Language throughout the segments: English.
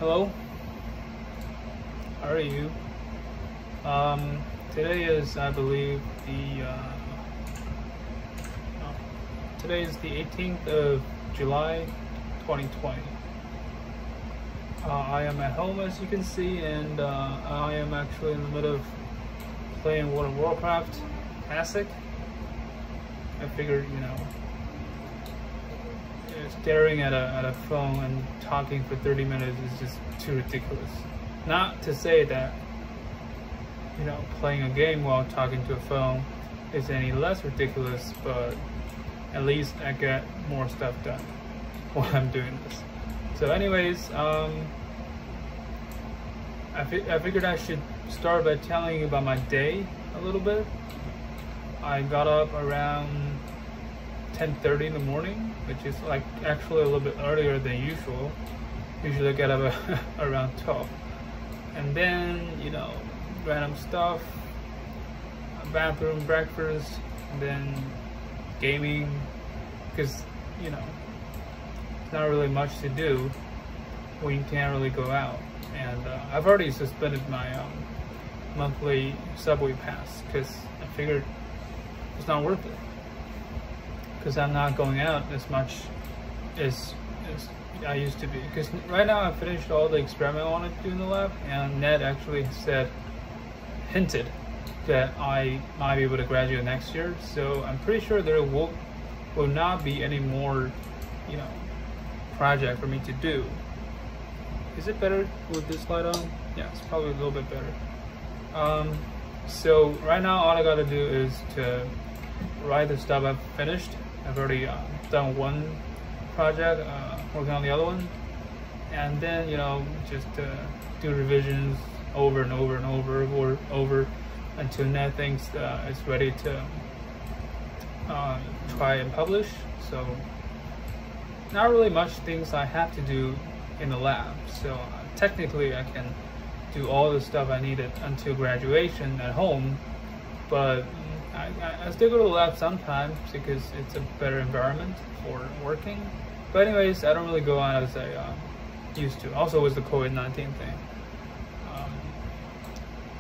Hello, how are you? Today is, I believe, today is the 18th of July, 2020. I am at home, as you can see, and I am actually in the middle of playing World of Warcraft Classic. I figured, staring at a phone and talking for 30 minutes is just too ridiculous. Not to say that, playing a game while talking to a phone is any less ridiculous, but at least I get more stuff done while I'm doing this. So anyways, I figured I should start by telling you about my day a little bit. I got up around 10:30 in the morning, which is like actually a little bit earlier than usual. Usually I get up around 12. And then, random stuff, bathroom, breakfast, and then gaming, because, it's not really much to do when you can't really go out. And I've already suspended my monthly Subway pass because I figured it's not worth it, because I'm not going out as much as I used to be. Because right now I finished all the experiment I wanted to do in the lab, and Ned actually hinted that I might be able to graduate next year. So I'm pretty sure there will not be any more, project for me to do. Is it better with this light on? Yeah, it's probably a little bit better. So right now all I gotta do is to write the stuff I've finished. I've already done one project, working on the other one, and then just do revisions over and over and over until Ned thinks it's ready to try and publish. So not really much things I have to do in the lab, so technically I can do all the stuff I needed until graduation at home, but I still go to the lab sometimes because it's a better environment for working. But anyways, I don't really go on as I used to. Also with the COVID-19 thing,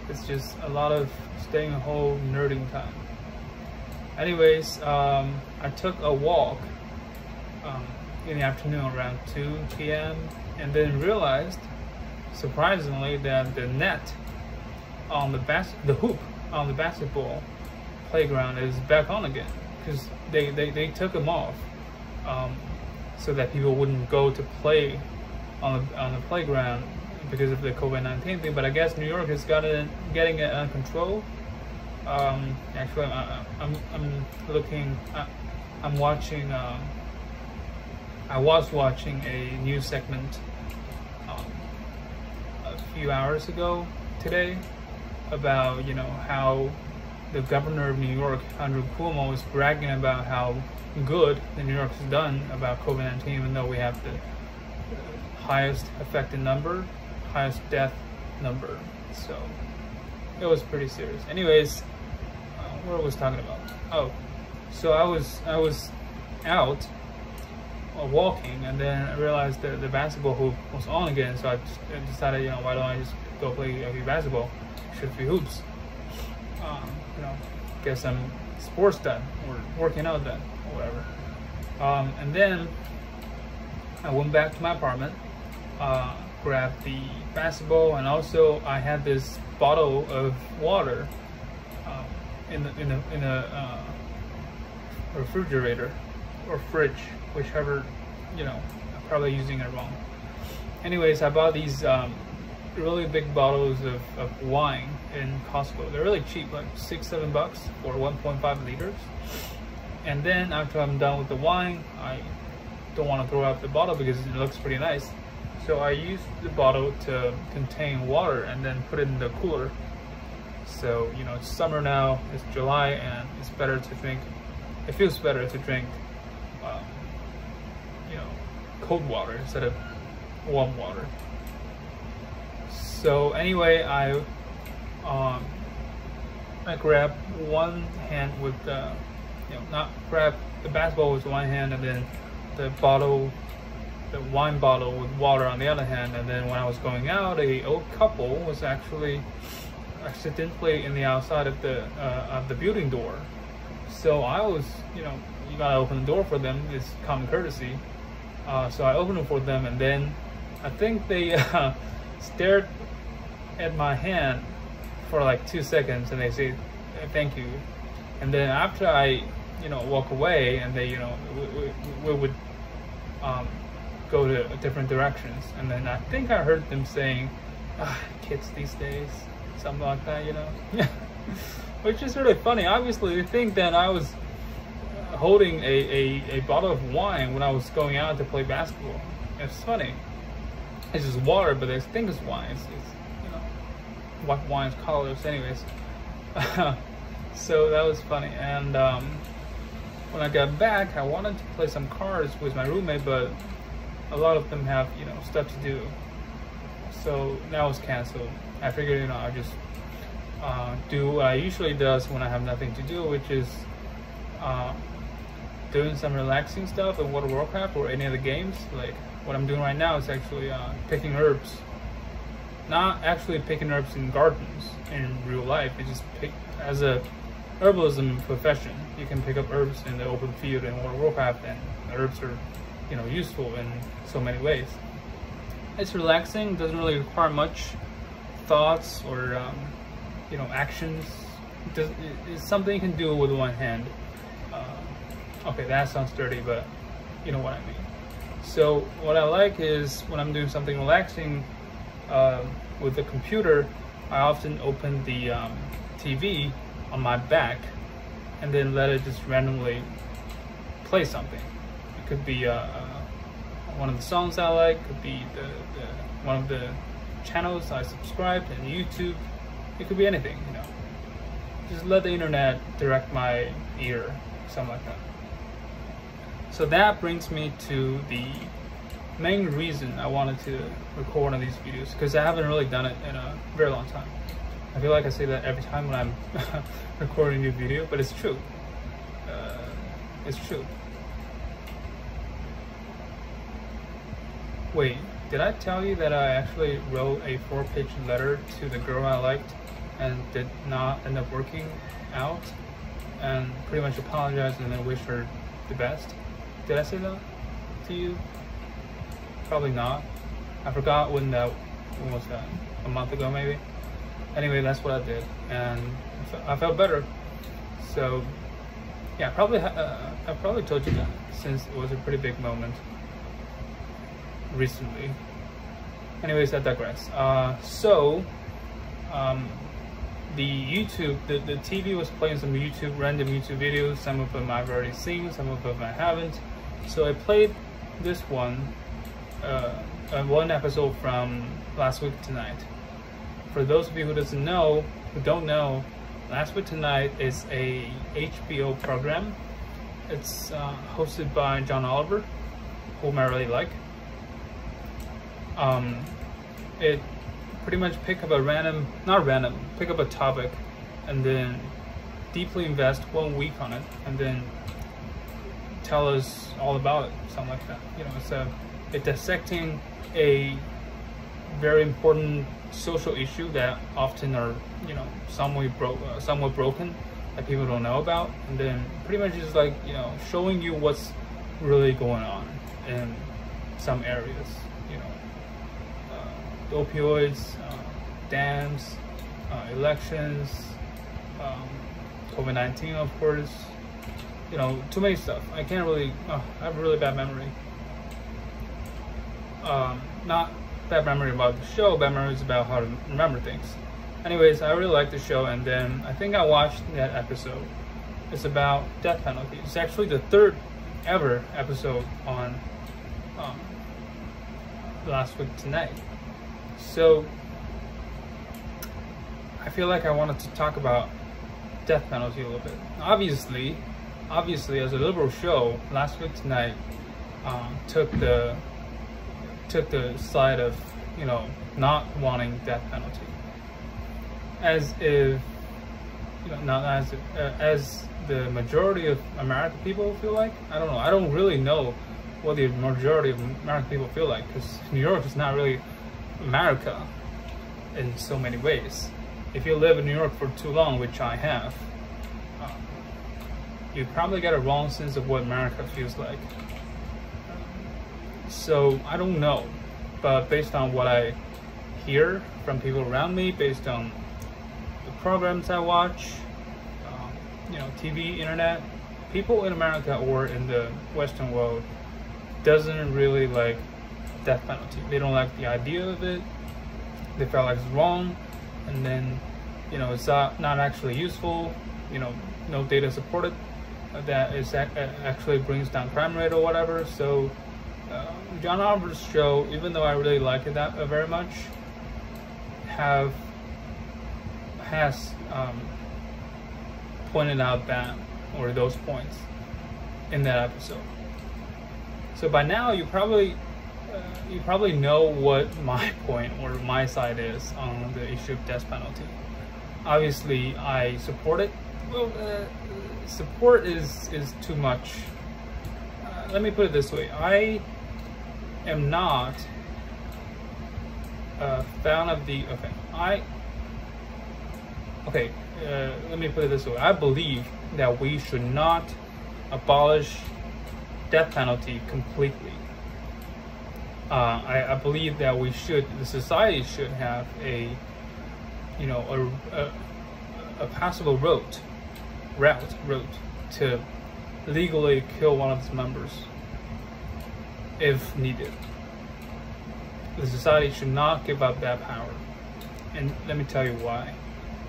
it's just a lot of staying at home, nerding time. Anyways, I took a walk in the afternoon around 2 p.m. and then realized, surprisingly, that the net on the hoop on the basketball playground is back on again, because they took them off so that people wouldn't go to play on the playground because of the COVID-19 thing. But I guess New York is getting it under control. Actually, I was watching a news segment a few hours ago today about how the governor of New York, Andrew Cuomo, was bragging about how good New York has done about COVID-19, even though we have the highest affected number, highest death number. So it was pretty serious. Anyways, what was I talking about? Oh, so I was out walking, and then I realized that the basketball hoop was on again. So I decided, why don't I just go play a few basketball, shoot a few hoops. Get some sports done or working out done or whatever. And then I went back to my apartment, grabbed the basketball, and also I had this bottle of water in a refrigerator or fridge, whichever, I'm probably using it wrong. Anyways, I bought these really big bottles of wine in Costco. They're really cheap, like $6-7 for 1.5 liters. And then after I'm done with the wine, I don't want to throw out the bottle because it looks pretty nice. So I used the bottle to contain water and then put it in the cooler. So, it's summer now, it's July, and it's better to drink, it feels better to drink, cold water instead of warm water. So anyway, I grabbed one hand with not grab the basketball with one hand, and then the bottle the wine bottle with water on the other hand. And then when I was going out, a old couple was actually accidentally in the outside of the building door. So I was, you know, you gotta open the door for them. It's common courtesy. So I opened it for them, and then I think they stared at my hand for like 2 seconds, and they say thank you. And then after I, you know, walk away, and they, you know, we would go to different directions. And then I think I heard them saying, kids these days, something like that, you know. Which is really funny. Obviously they think that I was holding a bottle of wine when I was going out to play basketball. It's funny. It's just water, but they think it's wine. It's you know, what wine's colors anyways. So that was funny. And when I got back, I wanted to play some cards with my roommate, but a lot of them have, you know, stuff to do. So that was canceled. I figured, you know, I'll just do what I usually does when I have nothing to do, which is doing some relaxing stuff in World of Warcraft or any of the games. Like what I'm doing right now is actually picking herbs. Not actually picking herbs in gardens in real life. It's just as a herbalism profession. You can pick up herbs in the open field in World of Warcraft, and the herbs are, you know, useful in so many ways. It's relaxing. Doesn't really require much thoughts or you know, actions. It's something you can do with one hand. Okay, that sounds dirty, but you know what I mean. So what I like is when I'm doing something relaxing with the computer, I often open the TV on my back and then let it just randomly play something. It could be one of the songs I like, could be one of the channels I subscribe to, YouTube. It could be anything, you know. Just let the internet direct my ear, something like that. So that brings me to the main reason I wanted to record one of these videos, because I haven't really done it in a very long time. I feel like I say that every time when I'm recording a new video, but it's true. It's true. Wait, did I tell you that I actually wrote a 4-page letter to the girl I liked and did not end up working out, and pretty much apologized and then wished her the best? Did I say that to you? Probably not. I forgot when was that? A month ago maybe? Anyway, that's what I did, and I felt better. So yeah, I probably told you that, since it was a pretty big moment recently. Anyways, I digress. The YouTube, the TV was playing some random YouTube videos. Some of them I've already seen, some of them I haven't. So I played this one episode from Last Week Tonight. For those of you who don't know, Last Week Tonight is a HBO program. It's hosted by John Oliver, whom I really like. It pretty much pick up a topic and then deeply invest 1 week on it and then tell us all about it, something like that. You know, it's dissecting a very important social issue that often are, you know, somewhat broken, that people don't know about, and then pretty much just like, you know, showing you what's really going on in some areas. You know, the opioids, dams, elections, COVID-19, of course. You know, too many stuff. I can't really. I have a really bad memory. Not bad memory about the show. Bad memories about how to remember things. Anyways, I really like the show, and then I think I watched that episode. It's about death penalty. It's actually the 3rd ever episode on Last Week Tonight. So I feel like I wanted to talk about death penalty a little bit. Obviously, as a liberal show, Last Week Tonight took the side of, you know, not wanting death penalty, as if, you know, not as as the majority of American people feel like. I don't know. I don't really know what the majority of American people feel like, because New York is not really America in so many ways. If you live in New York for too long, which I have, you probably get a wrong sense of what America feels like. So I don't know, but based on what I hear from people around me, based on the programs I watch, you know, TV, internet, people in America or in the Western world doesn't really like death penalty. They don't like the idea of it. They felt like it's wrong, and then, you know, it's not actually useful. You know, no data supported that is actually brings down crime rate or whatever. So John Oliver's show, even though I really like it that very much, has pointed out that, or those points in that episode. So by now you probably know what my point or my side is on the issue of death penalty. Obviously, I support it. Well, support is too much. Let me put it this way: I am not a fan of the. Let me put it this way: I believe that we should not abolish death penalty completely. I believe that the society should have a passable route to legally kill one of its members if needed. The society should not give up that power, and let me tell you why.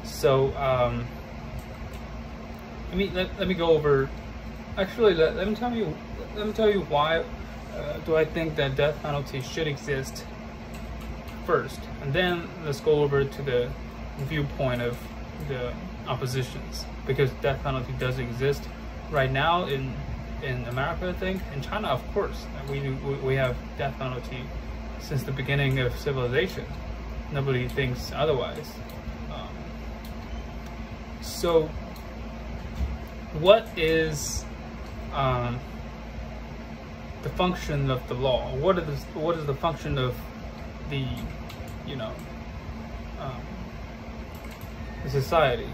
So let me go over. Actually, let me tell you why do I think that death penalty should exist first, and then let's go over to the viewpoint of the oppositions, because death penalty does exist right now in America. I think in China, of course, we have death penalty since the beginning of civilization. Nobody thinks otherwise. So what is the function of the law? What is the function of the the society?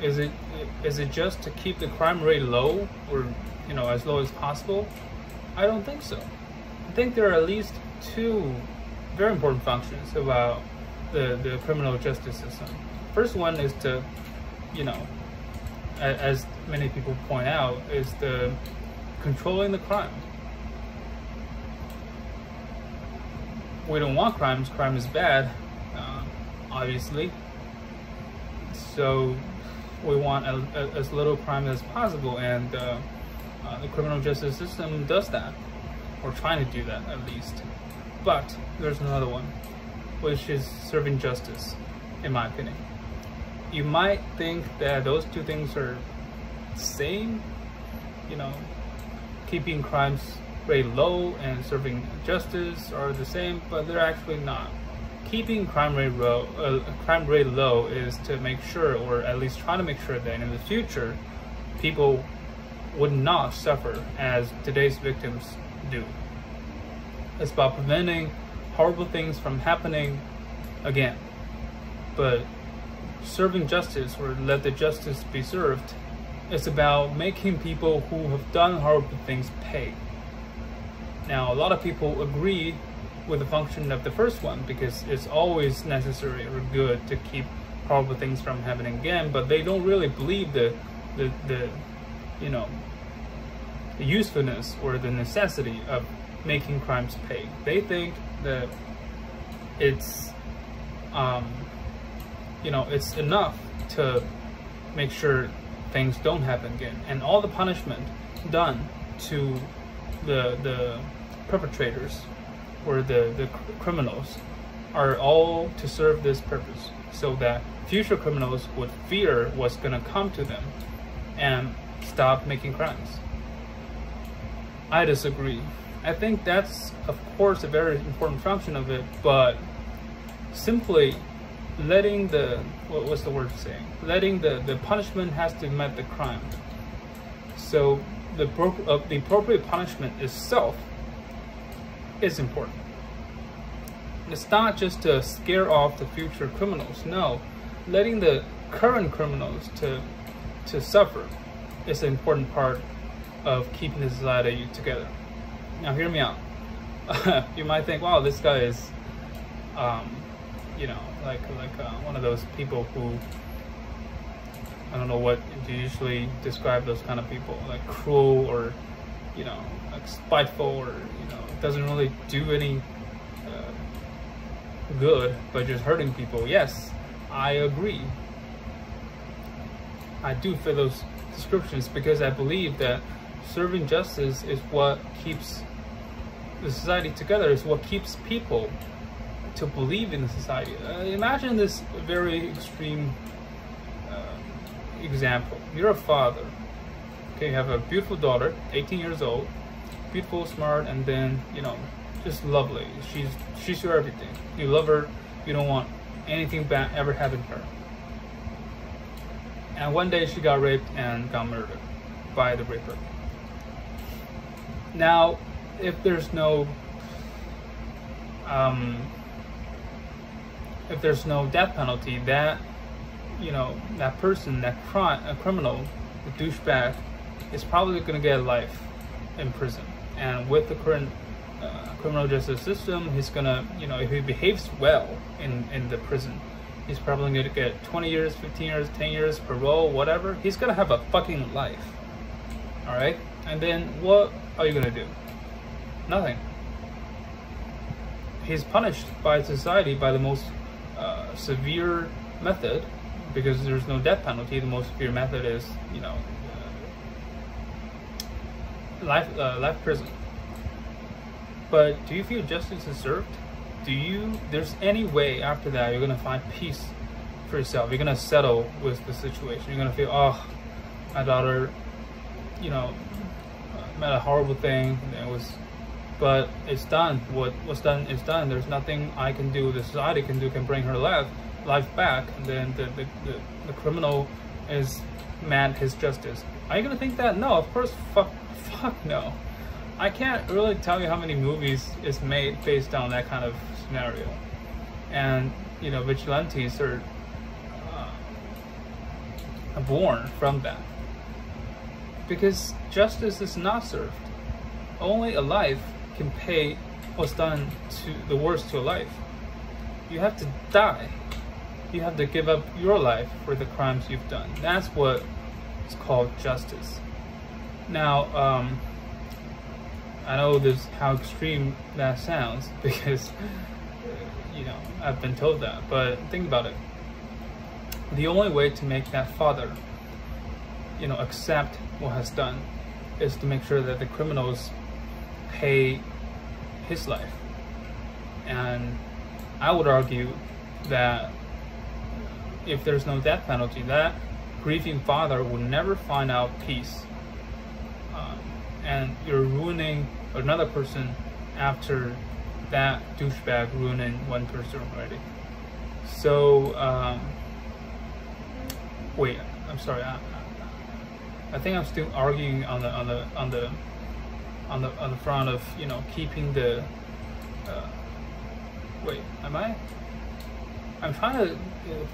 Is it just to keep the crime rate low, or as low as possible? I don't think so. I think there are at least two very important functions about the criminal justice system. First one is to, as many people point out, is the controlling the crime. We don't want crimes. Crime is bad, obviously. So we want as little crime as possible, and the criminal justice system does that, or trying to do that at least. But there's another one, which is serving justice, in my opinion. You might think that those two things are the same, keeping crimes rate low and serving justice are the same, but they're actually not. Keeping crime rate low is to make sure, or at least try to make sure, that in the future people would not suffer as today's victims do. It's about preventing horrible things from happening again. But serving justice, or let the justice be served, is about making people who have done horrible things pay. Now, a lot of people agree with the function of the first one, because it's always necessary or good to keep horrible things from happening again, but they don't really believe the usefulness or the necessity of making crimes pay. They think that it's it's enough to make sure things don't happen again, and all the punishment done to the perpetrators or the criminals are all to serve this purpose, so that future criminals would fear what's going to come to them and stop making crimes. I disagree. I think that's, of course, a very important function of it, but simply letting letting the punishment has to match the crime. So the appropriate punishment itself is important. It's not just to scare off the future criminals. No, letting the current criminals to suffer is an important part of keeping the society together. Now, hear me out. You might think, wow, this guy is, you know, like one of those people who, I don't know what you usually describe those kind of people, like cruel or, you know, like spiteful, or, you know, doesn't really do any good by just hurting people. Yes, I agree. I do fit those descriptions because I believe that serving justice is what keeps the society together, is what keeps people to believe in the society. Imagine this very extreme example. You're a father. Okay, you have a beautiful daughter, 18 years old, beautiful, smart, and then, you know, just lovely. She's your everything. You love her. You don't want anything bad ever happen to her. And one day she got raped and got murdered by the raper. Now, if there's no death penalty, that, you know, that person, that criminal, the douchebag, is probably going to get life in prison. And with the current criminal justice system, he's gonna, you know, if he behaves well in the prison, he's probably going to get 20 years, 15 years, 10 years, parole, whatever. He's gonna have a fucking life. All right? And then what are you gonna do? Nothing. He's punished by society by the most severe method, because there's no death penalty. The most severe method is, you know, life prison. But do you feel justice is served? There's any way after that you're gonna find peace for yourself? You're gonna settle with the situation. You're gonna feel, oh, my daughter, you know, met a horrible thing, and but it's done. What's done is done. There's nothing I can do, the society can do, can bring her life back, and then the criminal is mad his justice. Are you gonna think that? No, of course, fuck no. I can't really tell you how many movies is made based on that kind of scenario, and, you know, vigilantes are born from that, because justice is not served. Only a life can pay what's done to the worst to a life. You have to die. You have to give up your life for the crimes you've done. That's what is called justice. Now, I know this, how extreme that sounds, because, you know, I've been told that, but think about it. The only way to make that father, you know, accept what has done is to make sure that the criminals pay his life. And I would argue that if there's no death penalty, that grieving father will never find out peace. And you're ruining another person after that douchebag ruining one person already. So, wait, I'm sorry. I think I'm still arguing on the front of, you know, keeping the. Wait, am I? I'm trying to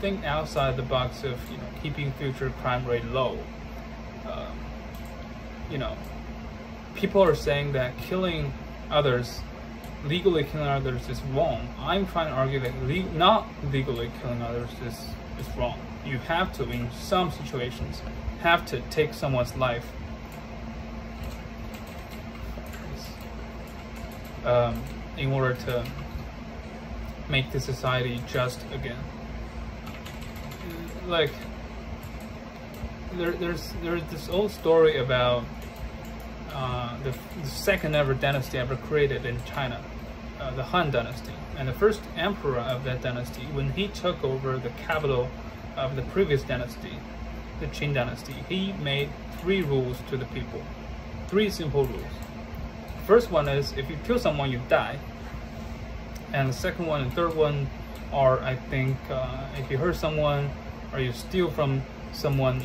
think outside the box of, you know, keeping future crime rate low. You know, people are saying that killing others, legally killing others, is wrong. I'm trying to argue that not legally killing others is wrong. You have to, in some situations, have to take someone's life in order to make the society just again. Like, there's this old story about the second ever dynasty ever created in China, the Han dynasty. And the first emperor of that dynasty, when he took over the capital of the previous dynasty, the Qin dynasty, he made 3 rules to the people. 3 simple rules. First one is, if you kill someone, you die. And the second one and third one are, I think, if you hurt someone or you steal from someone,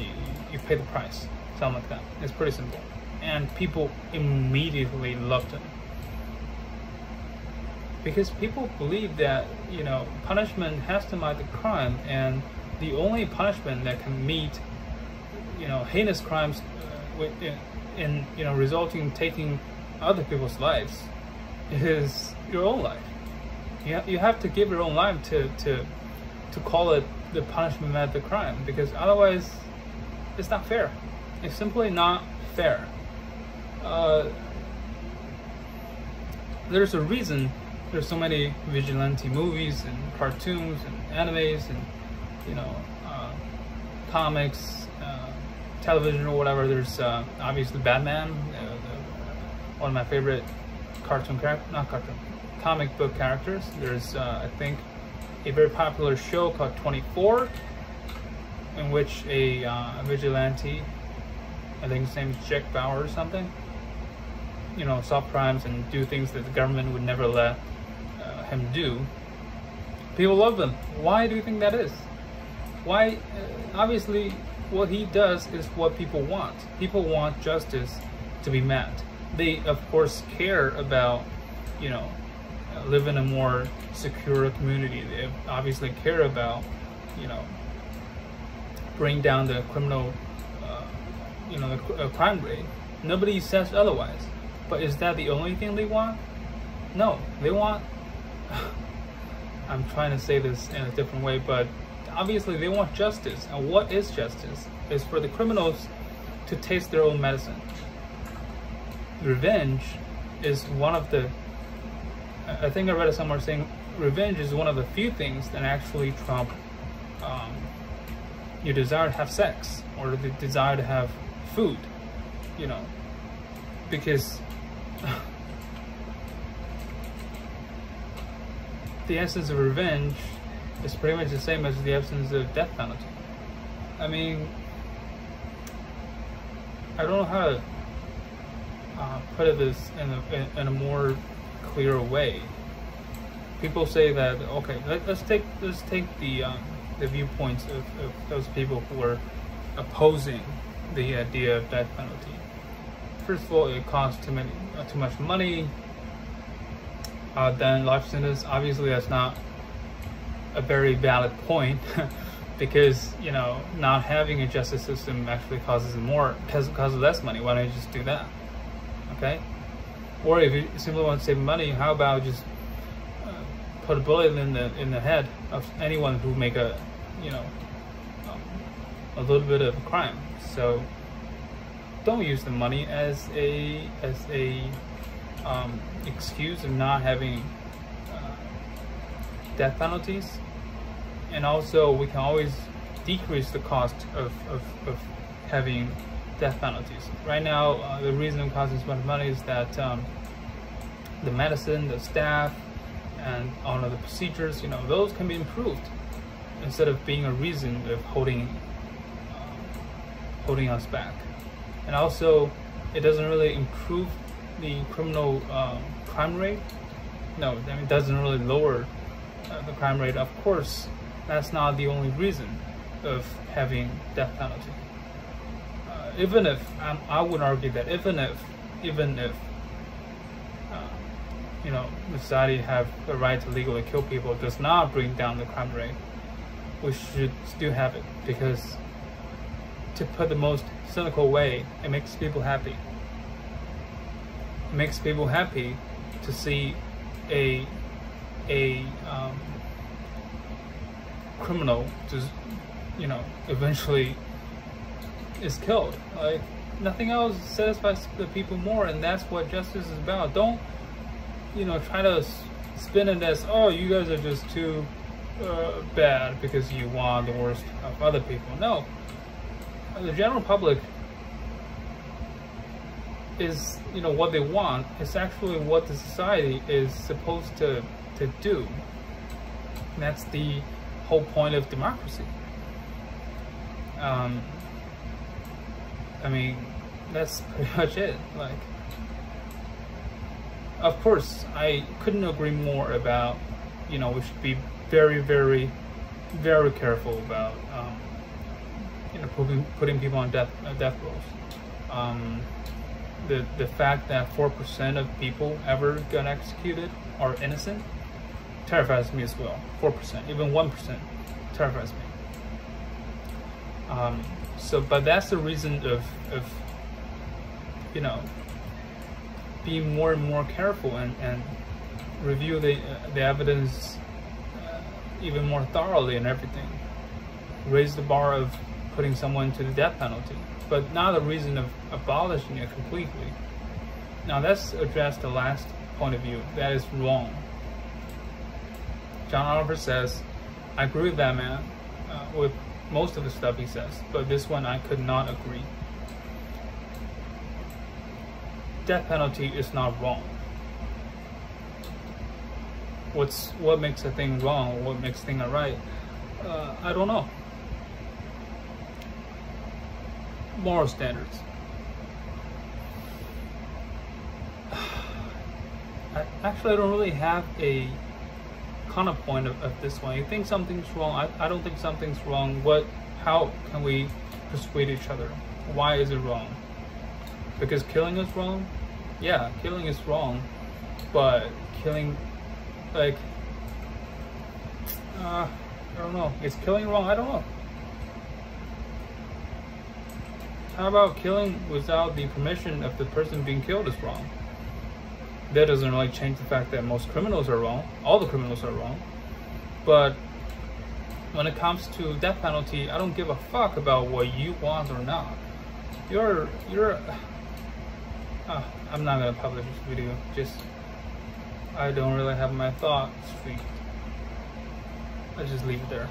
you pay the price. Something like that. It's pretty simple. and people immediately loved him. Because people believe that, you know, punishment has to match the crime, and the only punishment that can meet, you know, heinous crimes in you know, resulting in taking other people's lives is your own life. You have to give your own life to call it the punishment at the crime, because otherwise it's not fair. It's simply not fair. There's a reason there's so many vigilante movies and cartoons and animes and, you know, comics, television or whatever. There's obviously Batman, one of my favorite comic book characters. There's I think a very popular show called 24, in which a vigilante, I think his name is Jack Bauer or something, you know, solve crimes and do things that the government would never let him do. People love them. Why do you think that is? Why? Obviously, what he does is what people want. People want justice to be met. They, of course, care about, you know, live in a more secure community. They obviously care about, you know, bring down the criminal, you know, the crime rate. Nobody says otherwise. But is that the only thing they want? No, they want, I'm trying to say this in a different way, but obviously they want justice. And what is justice? Is for the criminals to taste their own medicine. Revenge is one of the, I think I read it somewhere saying revenge is one of the few things that actually trump your desire to have sex or the desire to have food, you know, because the essence of revenge is pretty much the same as the essence of death penalty. I mean, I don't know how to put this in a more clear way. People say that, okay, let's take the viewpoints of those people who are opposing the idea of death penalty. First of all, it costs too much money. Then life sentence. Obviously, that's not a very valid point because, you know, not having a justice system actually causes less money. Why don't you just do that? Okay. Or if you simply want to save money, how about just put a bullet in the head of anyone who make a, you know, a little bit of a crime. So don't use the money as a excuse of not having death penalties. And also, we can always decrease the cost of having death penalties. Right now, the reason it costs so much money is that the medicine, the staff, and all of the procedures, you know, those can be improved instead of being a reason of holding us back. And also, it doesn't really improve the criminal crime rate. No, I mean, it doesn't really lower the crime rate. Of course, that's not the only reason of having death penalty. Even if I would argue that even if you know, the society have the right to legally kill people does not bring down the crime rate, we should still have it, because to put the most cynical way, it makes people happy. It makes people happy to see a criminal just, you know, eventually is killed. Like, nothing else satisfies the people more, and that's what justice is about. Don't, you know, try to spin it as, oh, you guys are just too bad because you want the worst of other people. No, the general public is, you know, what they want is actually what the society is supposed to do. And that's the whole point of democracy. I mean, that's pretty much it. Like, of course, I couldn't agree more about, you know, we should be very, very, very careful about, you know, putting people on death rows. the fact that 4% of people ever get executed are innocent terrifies me as well. 4%, even 1% terrifies me. But that's the reason of you know, being more and more careful and review the evidence even more thoroughly and everything. Raise the bar of putting someone to the death penalty, but not the reason of abolishing it completely. Now let's address the last point of view. That is wrong. John Oliver says, I agree with that man, with most of the stuff he says, but this one I could not agree. Death penalty is not wrong. What makes a thing wrong? What makes a thing right? I don't know. Moral standards. I don't really have a counterpoint of this one. You think something's wrong? I don't think something's wrong. How can we persuade each other? Why is it wrong? Because killing is wrong? Yeah, killing is wrong. But killing, like, I don't know. Is killing wrong? I don't know. How about killing without the permission of the person being killed is wrong? That doesn't really change the fact that most criminals are wrong. All the criminals are wrong. But when it comes to death penalty, I don't give a fuck about what you want or not. I'm not gonna publish this video. I don't really have my thoughts free. I'll just leave it there.